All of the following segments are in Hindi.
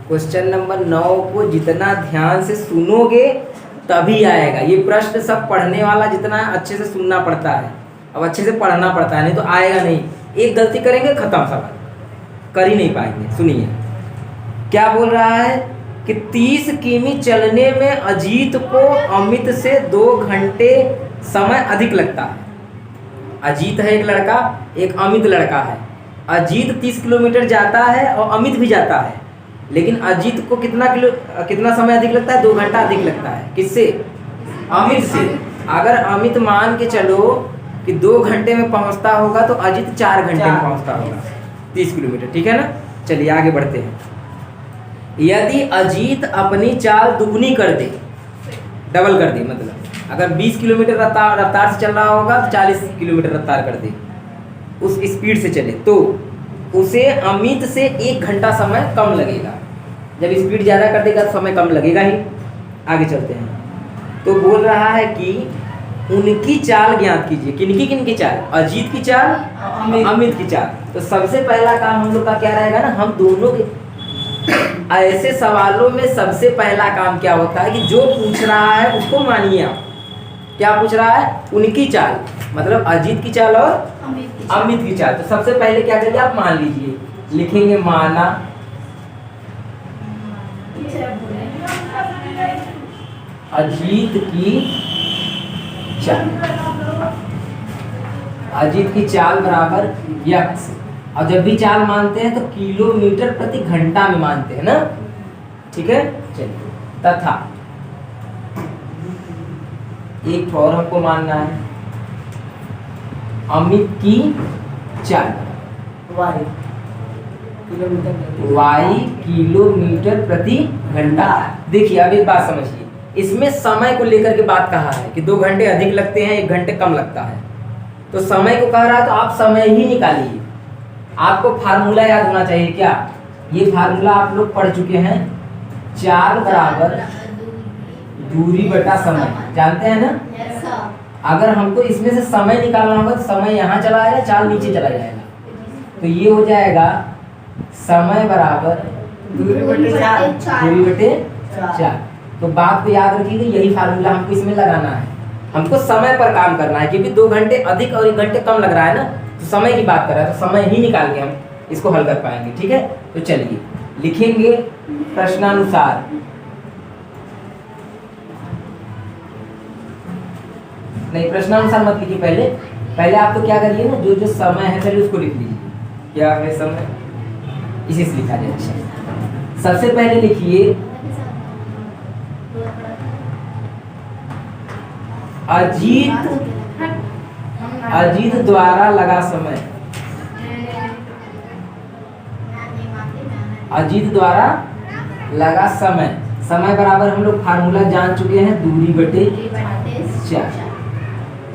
क्वेश्चन नंबर 9 को जितना ध्यान से सुनोगे तभी आएगा। ये प्रश्न सब पढ़ने वाला जितना अच्छे से सुनना पड़ता है, अब अच्छे से पढ़ना पड़ता है, नहीं तो आएगा नहीं। एक गलती करेंगे खत्म सवाल, कर ही नहीं पाएंगे। सुनिए क्या बोल रहा है कि 30 किमी चलने में अजीत को अमित से 2 घंटे समय अधिक लगता है। अजीत है एक लड़का, एक अमित लड़का है। अजीत 30 किलोमीटर जाता है और अमित भी जाता है, लेकिन अजीत को कितना समय अधिक लगता है? 2 घंटा अधिक लगता है। किससे? अमित से। अगर अमित मान के चलो कि 2 घंटे में पहुंचता होगा तो अजीत 4 घंटे में पहुंचता होगा 30 किलोमीटर। ठीक है ना? चलिए आगे बढ़ते हैं। यदि अजीत अपनी चाल दुगनी कर दे, डबल कर दे, मतलब अगर 20 किलोमीटर रफ्तार से चल रहा होगा तो 40 किलोमीटर रफ्तार कर दे, उस स्पीड से चले, तो उसे अमित से 1 घंटा समय कम लगेगा। जब स्पीड ज़्यादा कर देगा तो समय कम लगेगा ही। आगे चलते हैं। तो बोल रहा है कि उनकी चाल ज्ञात कीजिए। किनकी चाल? अजीत की चाल, अमित की चाल। तो सबसे पहला काम हम लोग का क्या रहेगा ना, हम दोनों के ऐसे सवालों में सबसे पहला काम क्या होता है कि जो पूछ रहा है उसको मानिए आप। क्या पूछ रहा है? उनकी चाल, मतलब अजीत की चाल और अमित की चाल। तो सबसे पहले क्या करिए आप, मान लीजिए। लिखेंगे माना अजीत की चाल, अजीत की चाल बराबर यक्स। और जब भी चाल मानते हैं तो किलोमीटर प्रति घंटा में मानते हैं ना। ठीक है, चलिए। तथा एक और हमको मानना है, अमित की चाल वाई किलोमीटर प्रति घंटा। देखिए अब एक बात समझिए, इसमें समय को लेकर के बात कहा है कि 2 घंटे अधिक लगते हैं, 1 घंटे कम लगता है। तो समय को कह रहा है तो आप समय ही निकालिए। आपको फार्मूला याद होना चाहिए। क्या? ये फार्मूला आप लोग पढ़ चुके हैं, चाल बराबर दूरी बटा समय, जानते हैं ना। अगर हमको इसमें से समय निकालना होगा तो समय यहाँ चला आएगा, चाल नीचे चला जाएगा। तो ये हो जाएगा समय बराबर दूरी बटे चाल। तो बात को याद रखिएगा, यही फार्मूला हमको इसमें लगाना है। हमको समय पर काम करना है, क्योंकि 2 घंटे अधिक और 1 घंटे कम लग रहा है ना, तो समय की बात कर रहा है, तो समय ही निकाल के हम इसको हल कर पाएंगे। ठीक है, तो चलिए लिखेंगे प्रश्नानुसार। नहीं, प्रश्नानुसार मत लिखिए, पहले आप तो क्या करिए ना, जो समय है पहले उसको लिख लीजिए। क्या है समय, इसी से लिखा जाए। अच्छा, सबसे पहले लिखिए अजीत द्वारा लगा समय। अजीत द्वारा लगा समय, समय बराबर हम लोग फार्मूला जान चुके हैं, दूरी बटे चाल।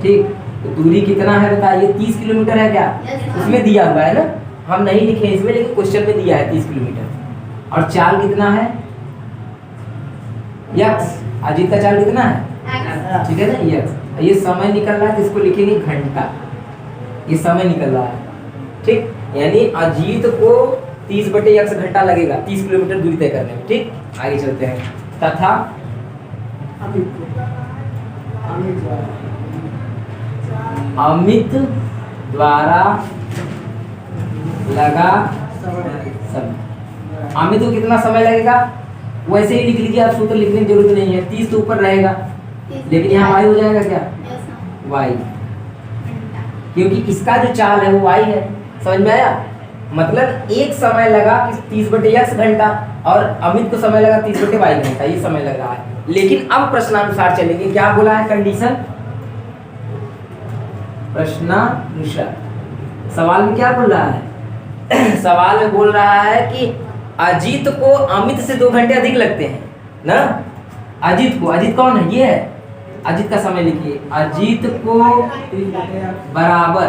ठीक, तो दूरी कितना है बताइए? 30 किलोमीटर है क्या? उसमें दिया हुआ है ना, हम नहीं लिखे इसमें, लेकिन क्वेश्चन में दिया है 30 किलोमीटर। और चाल कितना है? यक्स। अजीत का चाल कितना है? ठीक है ना, यक्स। ये समय निकल रहा है तो इसको लिखेंगे घंटा। ये समय निकल रहा है, ठीक। यानी अजीत को 30 बटे यक्स घंटा लगेगा 30 किलोमीटर दूरी तय करने में। ठीक, आगे चलते हैं। तथा अमित द्वारा लगा समय। अमित को कितना समय लगेगा? वैसे ही लिख लीजिए आप, सूत्र लिखने की जरूरत नहीं है। 30 तो ऊपर रहेगा, लेकिन यहाँ वाई हो जाएगा क्या? वाई, क्योंकि इसका जो चाल है वो वाई है। समझ में आया? मतलब एक समय लगा 30 बटे यक्स घंटा और अमित को समय लगा 30 बटे वाई घंटा, ये समय लग रहा है। लेकिन अब प्रश्नानुसार चलेंगे। क्या बोला है कंडीशन? प्रश्नानुसार सवाल में क्या बोल रहा है? सवाल में बोल रहा है कि अजीत को अमित से 2 घंटे अधिक लगते हैं ना। अजीत को, अजीत कौन है? ये है। अजीत का समय लिखिए, अजीत को बराबर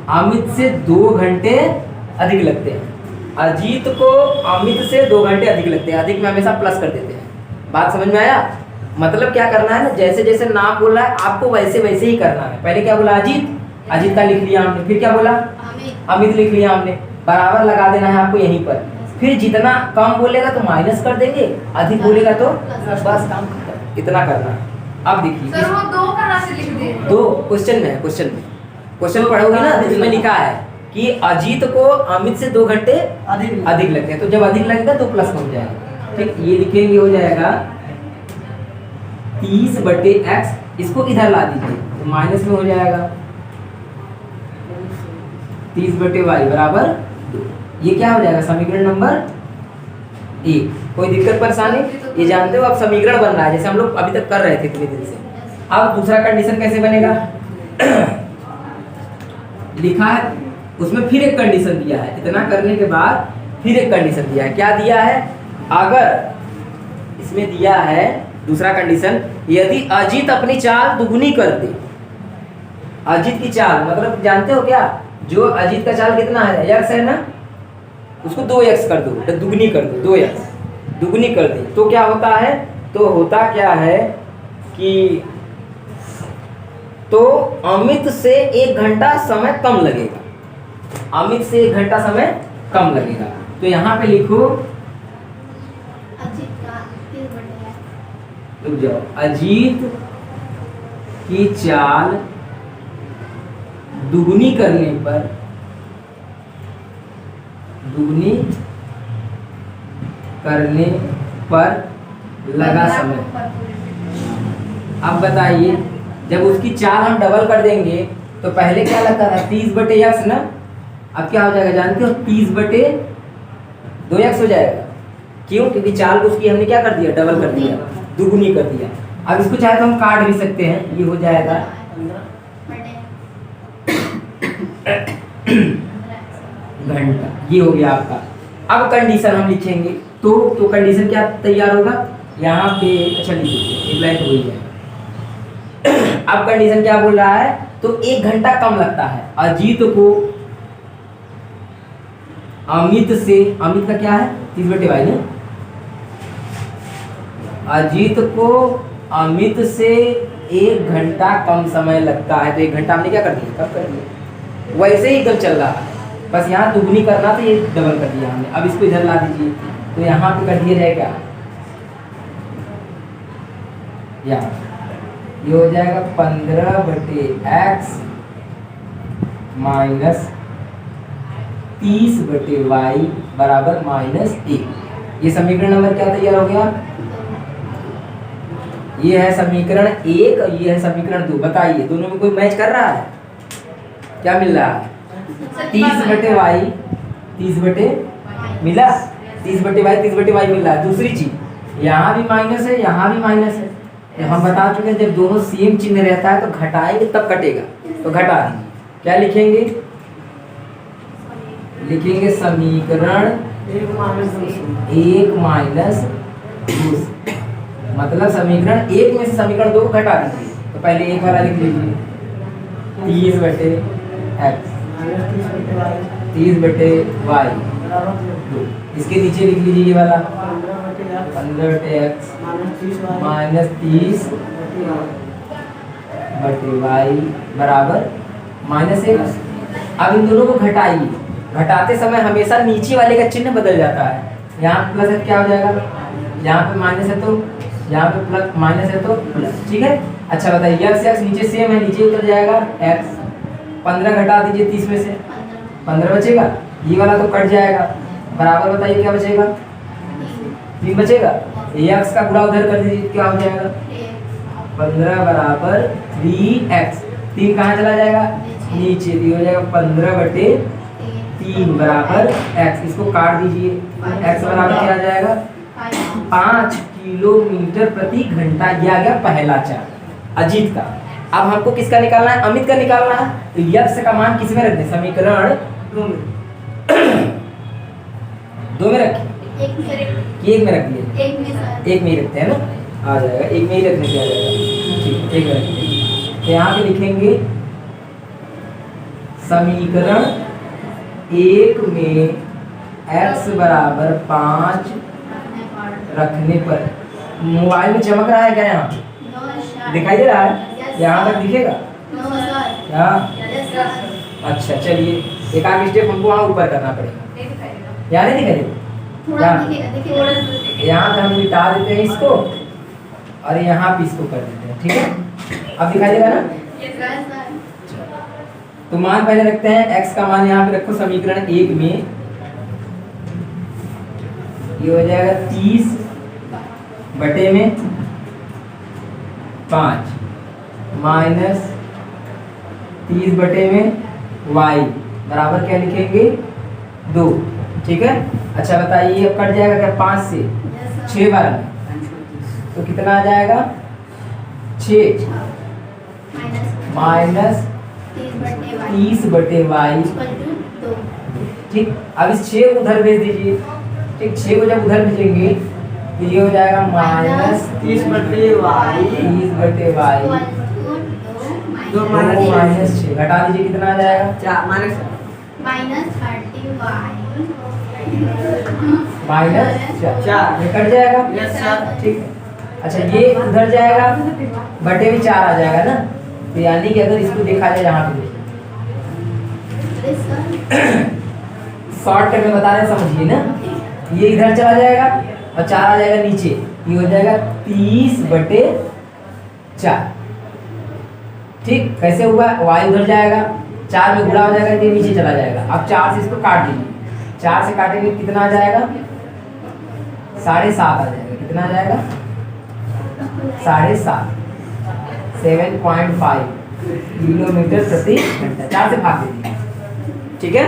अमित से 2 घंटे अधिक लगते हैं। अजीत को अमित से 2 घंटे अधिक लगते हैं। अधिक में हमेशा प्लस कर देते हैं। बात समझ में आया? मतलब क्या करना है ना, जैसे जैसे नाम बोल रहा है आपको वैसे वैसे ही करना है। पहले क्या बोला? अजीत, अजीत का लिख लिया हमने। फिर क्या बोला? अमित लिख लिया हमने। बराबर लगा देना है आपको यहीं पर। फिर जितना कम बोलेगा तो माइनस कर देंगे, अधिक बोलेगा तो बस काम खत्म। इतना करना। अब देखिए सर वो 2 कहाँ से लिख दे? 2 क्वेश्चन में है, क्वेश्चन पढ़ोगे ना तो इसमें लिखा है कि अजीत को अमित से 2 घंटे अधिक लगते हैं, तो जब अधिक लगेगा तो प्लस में हो जाएगा। ठीक, ये लिखेंगे हो जाएगा 30/x, इसको इधर ला दीजिए तो माइनस में हो जाएगा 30/y बराबर 2। ये क्या हो जाएगा समीकरण नंबर 1। कोई दिक्कत परेशानी? ये जानते हो अब समीकरण बन रहा है जैसे हम लोग अभी तक कर रहे थे इतने दिन से। अब दूसरा कंडीशन कैसे बनेगा? लिखा है उसमें फिर एक कंडीशन दिया है, इतना करने के बाद फिर एक कंडीशन दिया है। क्या दिया है? अगर इसमें दिया है दूसरा कंडीशन, यदि अजीत अपनी चाल दुगुनी कर दे। अजीत की चाल मतलब जानते हो क्या? जो अजीत का चाल कितना है, x है ना, उसको 2x कर दो, तो दुगनी कर दो, 2x दुगनी कर दी तो क्या होता है? तो होता क्या है कि तो अमित से 1 घंटा समय कम लगेगा, अमित से 1 घंटा समय कम लगेगा। तो यहाँ पे लिखो, रुक जाओ, अजीत की चाल दुगुनी करने पर, दुगनी करने पर लगा समय। अब बताइए जब उसकी चाल हम डबल कर देंगे तो पहले क्या लगता था 30/x ना, अब क्या हो जाएगा जानते हो 30/2x हो जाएगा। क्यों? क्योंकि चाल को उसकी हमने क्या कर दिया, डबल कर दिया, दुगुनी कर दिया। अब इसको चाहे तो हम काट भी सकते हैं, ये हो जाएगा घंटा, ये हो गया आपका। अब कंडीशन हम लिखेंगे तो कंडीशन क्या तैयार होगा यहाँ पे, अच्छा लिखिए एक लाइन तो वही है। अब कंडीशन क्या बोल रहा है? तो 1 घंटा कम लगता है अजीत को अमित से, अमित का क्या है 30/y ने, अजीत को अमित से 1 घंटा कम समय लगता है। तो 1 घंटा हमने क्या कर दिया, कब कर दिया, वैसे ही एकदम चल रहा है, बस यहाँ दुगनी करना तो ये डबल कर दिया हमने। अब इसको इधर ला दीजिए तो यहाँ पे कर दिया जाएगा, यहाँ ये हो जाएगा 15/x माइनस 30/y बराबर -1। ये समीकरण नंबर क्या तैयार हो गया? ये है समीकरण 1 और ये है समीकरण 2। बताइए दोनों में कोई मैच कर रहा है? क्या मिल रहा है? 30/y 30 मिला, 30/y 30/y मिल रहा है। दूसरी चीज यहाँ भी माइनस है, यहाँ भी माइनस है। हम बता चुके हैं जब दोनों सेम चिन्ह रहता है तो घटाएंगे तब कटेगा, तो घटा दीजिए। क्या लिखेंगे? लिखेंगे समीकरण 1 माइनस 2, मतलब समीकरण 1 में से समीकरण 2 को घटा दीजिए। तो पहले 1 वाला लिख लीजिए 30/x 30/y, इसके नीचे लिख लीजिए ये वाला 15/x माइनस 30/y बराबर -1। अब इन दोनों को घटाइए, घटाते समय हमेशा नीचे वाले का चिन्ह बदल जाता है। यहाँ प्लस है क्या हो जाएगा, यहाँ पे माइनस है तो यहाँ पे प्लस, माइनस है तो प्लस, ठीक है। अच्छा बताइए x नीचे सेम है, नीचे उतर जाएगा x। 15 घटा दीजिए 30 में से 15 बचेगा, ये वाला तो कट जाएगा, बराबर बताइए क्या बचेगा, 3 बचेगा। x का गुणा उधर कर दीजिए, क्या हो जाएगा 15 बराबर 3x। 3 कहाँ चला जाएगा, नीचे, तो हो जाएगा 15/3 बराबर x। इसको काट दीजिए, x बराबर क्या आ जाएगा 5 किलोमीटर प्रति घंटा। ये आ गया पहला चाल अजीत का। अब हमको किसका निकालना है, अमित का निकालना है। तो x का मान किस में रख दें, समीकरण 2 में रखिए, 1 में रख दिए, 1 में ही रखते हैं ना, आ जाएगा 1 में ही रखने से आ जाएगा, ठीक 1 में रखिए। तो यहाँ पे लिखेंगे समीकरण 1 में x बराबर 5 रखने पर, मोबाइल में चमक रहा है क्या, यहाँ दिखाई दे रहा है, यहाँ तक दिखेगा क्या? अच्छा चलिए एक आध स्टेप हमको वहाँ ऊपर करना पड़ेगा। यहाँ नहीं दिखाई देगा, यहाँ से हम मिटा देते हैं इसको और यहाँ पे इसको कर देते हैं, ठीक है। अब दिखाई देगा ना। तो मान पहले रखते हैं, x का मान यहाँ पे रखो समीकरण 1 में, ये हो जाएगा 30 बटे में 5 माइनस 30 बटे में y बराबर क्या लिखेंगे 2, ठीक है। अच्छा बताइए अब कट जाएगा क्या 5 से 6 बार में, तो कितना आ जाएगा 6 माइनस 30 बटे y, ठीक। अब इस 6 को उधर भेज दीजिए, ठीक। 6 को जब उधर भेजेंगे तो ये हो जाएगा माइनस 30 बटे y, 2 माइनस 6 घटा दीजिए, कितना आ जाएगा माइनस 4 कट जाएगा, ठीक है। अच्छा ये उधर जाएगा, बटे में 4 आ जाएगा ना, तो यानी कि अगर इसको देखा जाए यहाँ पे शॉर्टकट में बता रहे समझिए ना, ये इधर चला जाएगा और 4 आ जाएगा नीचे, ये हो जाएगा 30 बटे 4, ठीक। कैसे हुआ, y उधर जाएगा 4 में गुणा हो जाएगा, ये नीचे चला जाएगा। अब 4 से इसको काट दीजिए, 4 से काटेंगे कितना आ जाएगा 7.5 आ जाएगा, कितना आ जाएगा 7.5 7.5 किलोमीटर प्रति घंटा, 4 से भाग दीजिए, ठीक है।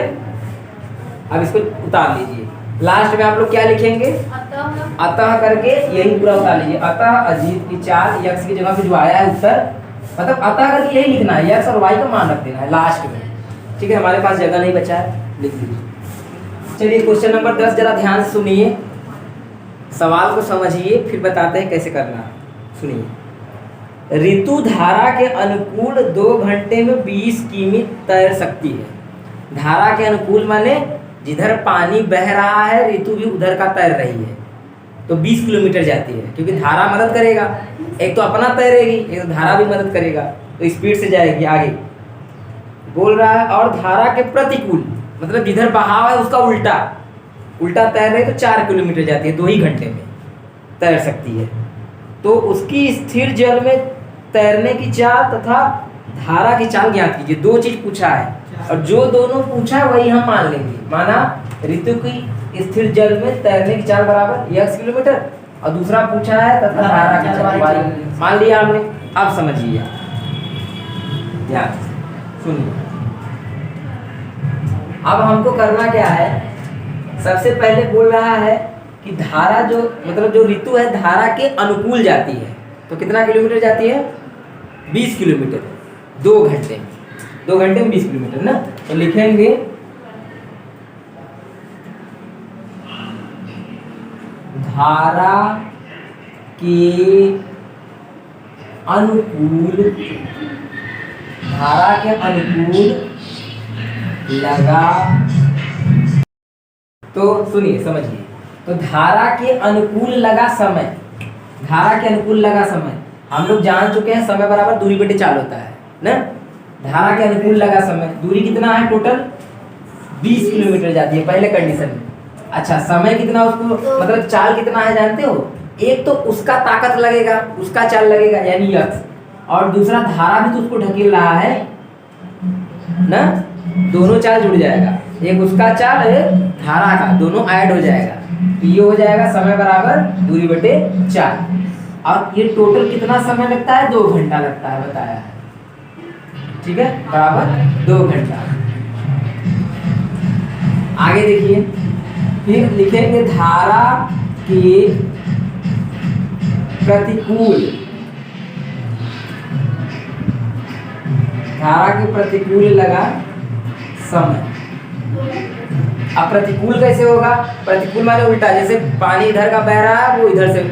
अब इसको उतार लीजिए, लास्ट में आप लोग क्या लिखेंगे, अतः करके यही पूरा उतार लीजिए। अतः अजीत की चाल यक्स की जगह पे जो आया है उत्तर, मतलब अतः करके यही लिखना है, यक्स और वाई का मान रख देना है लास्ट में, ठीक है। हमारे पास जगह नहीं बचा है, लिख दीजिए। चलिए क्वेश्चन नंबर 10 जरा ध्यान से सुनिए, सवाल को समझिए फिर बताते हैं कैसे करना है। सुनिए, ऋतु धारा के अनुकूल 2 घंटे में 20 किमी तैर सकती है। धारा के अनुकूल माने जिधर पानी बह रहा है ऋतु भी उधर का तैर रही है, तो 20 किलोमीटर जाती है, क्योंकि धारा मदद करेगा, एक तो अपना तैरेगी, एक तो धारा भी मदद करेगा, तो स्पीड से जाएगी आगे। बोल रहा है और धारा के प्रतिकूल, मतलब जिधर बहाव है उसका उल्टा तैर रही, तो 4 किलोमीटर जाती है, 2 ही घंटे में तैर सकती है। तो उसकी स्थिर जल में तैरने की चाल तथा धारा की चाल ज्ञात कीजिए। 2 चीज पूछा है और जो दोनों पूछा है वही हम मान लेंगे। माना ऋतु की स्थिर जल में तैरने की चाल बराबर x किलोमीटर, और दूसरा पूछा है तथा धारा की चाल y, मान लिया हमने। अब समझिए, ध्यान सुनिए, अब हमको करना क्या है, सबसे पहले बोल रहा है कि धारा जो मतलब जो ऋतु है धारा के अनुकूल जाती है, तो कितना किलोमीटर जाती है 20 किलोमीटर 2 घंटे में, 2 घंटे में 20 किलोमीटर ना। तो लिखेंगे धारा के अनुकूल लगा, तो सुनिए समझिए, तो धारा के अनुकूल लगा समय, धारा के अनुकूल लगा समय हम लोग जान चुके हैं, समय बराबर दूरी बटे चाल होता है ना। धारा के अनुकूल लगा समय, दूरी कितना है टोटल 20 किलोमीटर जाती है पहले कंडीशन में। अच्छा समय कितना उसको मतलब चाल कितना है जानते हो, एक तो उसका ताकत लगेगा, उसका चाल लगेगा यानी यक्स, और दूसरा धारा भी तो उसको ढकेल रहा है ना, दोनों चाल जुड़ जाएगा, एक उसका चाल एक धारा का, दोनों ऐड हो जाएगा, तो ये हो जाएगा समय बराबर दूरी बटे चाल। और ये टोटल कितना समय लगता है 2 घंटा लगता है बताया है, ठीक है, बराबर 2 घंटा। आगे देखिए, फिर लिखेंगे धारा के प्रतिकूल लगा समय। अब प्रतिकूल कैसे होगा, प्रतिकूल माने उल्टा, जैसे पानी इधर का बह रहा है वो इधर से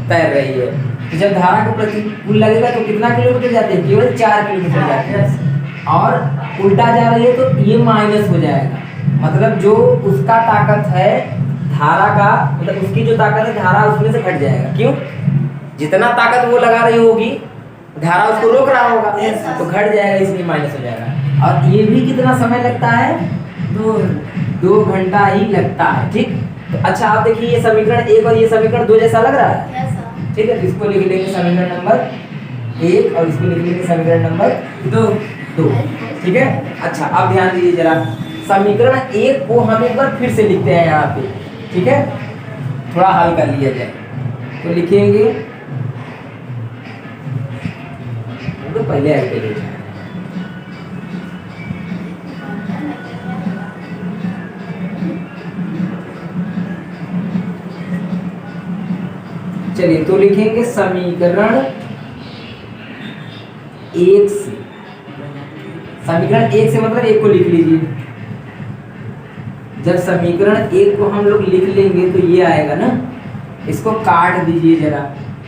तैर रही है, तो जब धारा को प्रतिकूल लगेगा तो कितना किलोमीटर जाते हैं, केवल 4 किलोमीटर जाते हैं, और उल्टा जा रही है तो ये माइनस हो जाएगा, मतलब जो उसका ताकत है धारा का, मतलब उसकी जो ताकत है धारा उसमें से घट जाएगा। क्यों, जितना ताकत वो लगा रही होगी धारा उसको रोक रहा होगा, तो घट जाएगा, इसलिए माइनस हो जाएगा। और ये भी कितना समय लगता है 2 घंटा ही लगता है। ठीक, तो अच्छा आप देखिए ये समीकरण 1 और ये समीकरण 2 जैसा लग रहा है। ठीक है, तो इसको लिख लेंगे समीकरण नंबर 1 और इसको लिख लेंगे समीकरण नंबर 2। ठीक है, अच्छा आप ध्यान दीजिए जरा, समीकरण 1 को हम एक बार फिर से लिखते हैं यहाँ पे। ठीक है, थोड़ा हल कर लिया जाए तो लिखेंगे, तो पहले ऐसे ले जाए। चलिए तो लिखेंगे समीकरण 1 से, समीकरण 1 से मतलब 1 को लिख लीजिए। जब समीकरण 1 को हम लोग लिख लेंगे तो ये आएगा ना, इसको काट दीजिए जरा,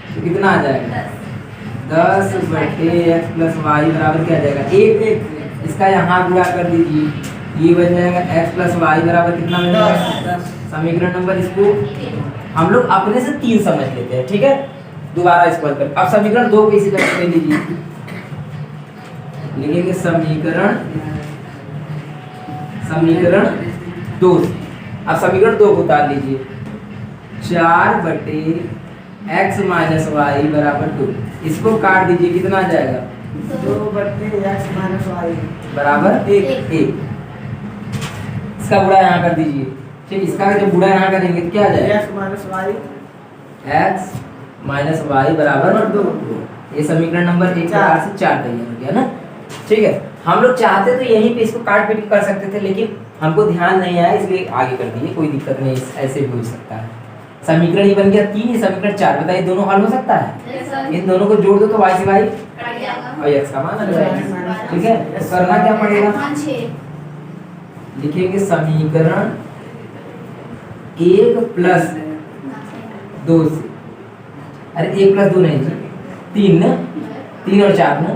तो कितना आ जाएगा 10/x + y बराबर क्या आ जाएगा 1। इसका यहाँ गुणा कर दीजिए, ये बन जाएगा x + y बराबर कितना बन जाएगा समीकरण नंबर, इसको हम लोग अपने से 3 समझ लेते हैं। ठीक है, दोबारा इसको हल कर। अब समीकरण 2 को इसी तरह ले लीजिए, लिखेंगे समीकरण 2 से। अब समीकरण 2 को उतार लीजिए, 4/x - y बराबर 2। इसको काट दीजिए, कितना आ जाएगा 2/x - y बराबर 1। इसका गुणा यहाँ कर दीजिए। ठीक, इसका जब गुणा यहाँ करेंगे तो क्या आ जाएगा x - y बराबर 2। ये समीकरण नंबर 1 प्रकार से 4 तैयार हो गया ना। ठीक है, हम लोग चाहते तो यहीं पे इसको काट पीट कर सकते थे, लेकिन हमको ध्यान नहीं आया इसलिए आगे कर दिए, कोई दिक्कत नहीं, ऐसे भी हो सकता है। समीकरण ये बन गया 3, ये समीकरण 4। बताइए दोनों हल हो सकता है? इन दोनों को जोड़ दो तो y से y और x का मान आ जाएगा। ठीक है, तो करना क्या पड़ेगा, लिखेंगे समीकरण 1 + 2 से, अरे 1 + 2 नहीं जी, 3 ना, 3 और 4 ना,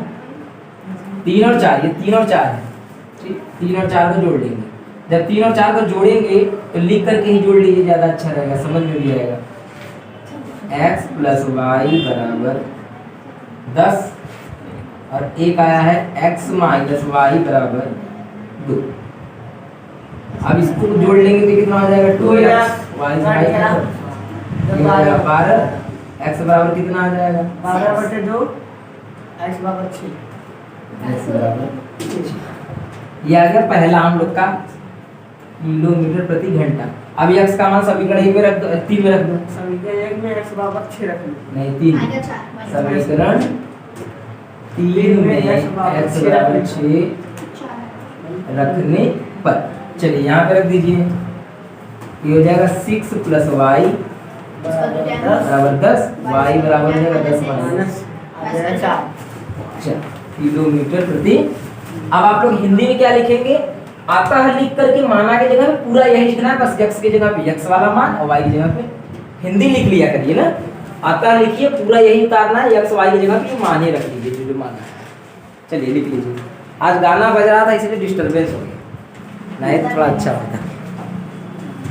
3 और 4, ये 3 और 4 है। ठीक, 3 और 4 को जोड़ लेंगे। जब 3 और 4 को जोड़ेंगे तो लिख करके ही जोड़ लीजिए, ज़्यादा अच्छा रहेगा, समझ में भी आएगा। x + y बराबर 10 और एक आया है x - y बराबर 2। अब इसको जोड़ लेंगे तो कितना हो जाएगा 2x, y से y बराबर 12, x बराबर कितना आ जाएगा 12/2, x बराबर 6। ये आ गया पहला हम लोग का किलोमीटर प्रति घंटा। अब x का मान समीकरण 1 में रख दो, 3 में रख दो। समीकरण 1 में x बराबर 6 रख लो। नहीं 3, समीकरण 3 में x बराबर 6 रखने पर, चलिए यहाँ पे रख दीजिए, ये हो जाएगा 6 + y बराबर 10, y बराबर हो जाएगा 10 - 4 किलोमीटर प्रति। अब आप लोग हिंदी में क्या लिखेंगे, आता है लिख करके माना की जगह पे पूरा यही लिखना है, बस x की जगह पे x वाला मान और y की जगह पे हिंदी लिख लिया करिए ना। आता लिखिए, पूरा यही उतारना है, x y की जगह पे मान ही रख लीजिए जो माना है। चलिए लिख लीजिए। आज गाना बज रहा था इसलिए डिस्टर्बेंस हो गया, नहीं तो थोड़ा अच्छा होता।